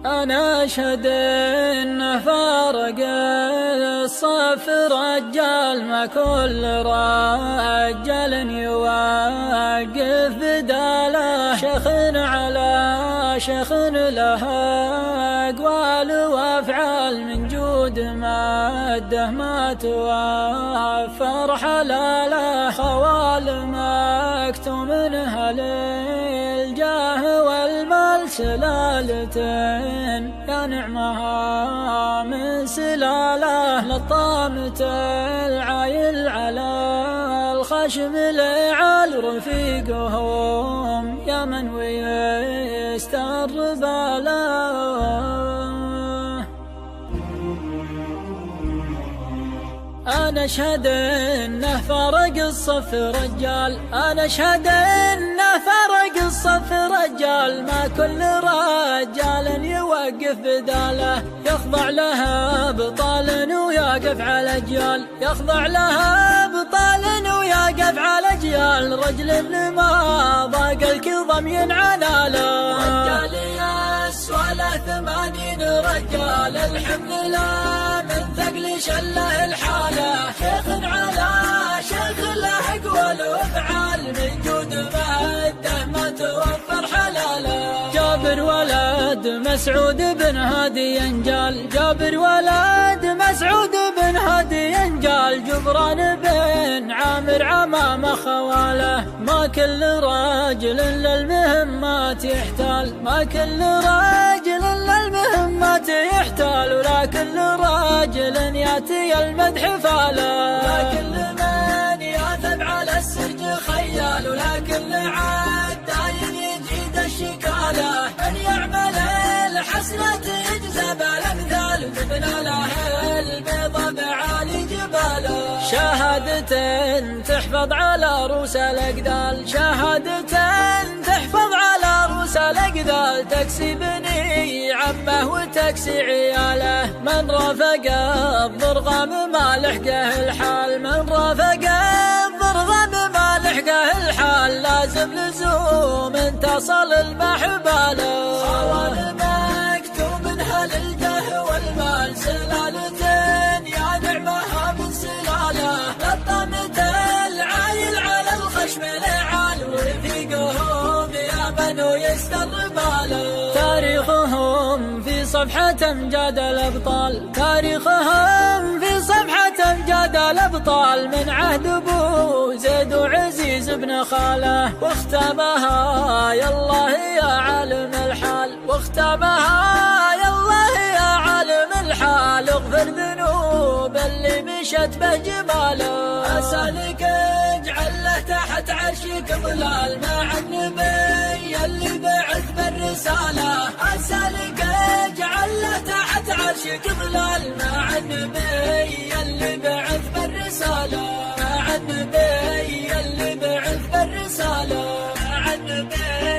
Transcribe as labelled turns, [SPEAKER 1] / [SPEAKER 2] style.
[SPEAKER 1] أنا أشهد إنه فارق الصف رجال، ما كل رجال يوقف بداله. شيخ على شيخ له أقوال وأفعال، من جود ماده ما توفر حلاله. خوال مكتوم منها للجاه والمال، سلالة يا نعمها من سلاله. لطامة العايل على الخشم لعال، رفيقهم يا من ويستر باله. أنا أشهد إنه فرق الصف رجال، أنا أشهد إنه فرق الصف رجال، ما كل رجال يوقف بداله. يخضع لها أبطال ويقف على أجيال، يخضع لها أبطال ويقف على أجيال. رجل لما ضاق الكظم ينعنى له، رجال يسوى له 80 رجال. الحمل لا من ثقل شله الحاله، شيخ على شيخ له أقوال وأفعال، من جود ماده ما توفر حلاله. جابر ولد مسعود بن هادي ينجال، جابر ولد مسعود بن هادي ينجال. جبران بن عامر عمام خواله، ما كل راجل للمهمات يحتال، ما كل راجل للمهمات يحتال. ولا كل راجل ياتي المدح فاله، لا كل من ياثب على السرج خيال. ولا كل عداين يجيد الشكاله، من يعمل الحسنة يجزى بالامثال. تبنى له البيضة بعالي جباله، شهادة تحفظ على رؤوس الأقدال، شهادة تحفظ على رؤوس الأقدال. تكسي بني عمه وتكسي عياله، من رافق الضرغام ما لحقه الحال، من رافق الضرغام ما لحقه الحال. لازم لزوم تصل المحباله، خوال مكتوم منها للجاه والمال. سلالة يا نعمها من سلاله، لطمت العايل على الخشم لعال. ورفيقهم يا بنو يستر باله، تاريخهم في صفحة أمجاد الأبطال، تاريخهم في صفحة أمجاد الأبطال. من عهد أبو زيد وعزيز بن خاله، واختامها يا الله يا عالم الحال، واختامها يا الله يا عالم الحال. اغفر ذنوب اللي مشت به جماله، أسألك اجعل له تحت عرشك ظلال، مع النبي اللي بعث بالرسالة. أسألك اجعل له تحت عرشك ظلال، مع النبي اللي بعث بالرسالة، مع النبي اللي بعث بالرسالة.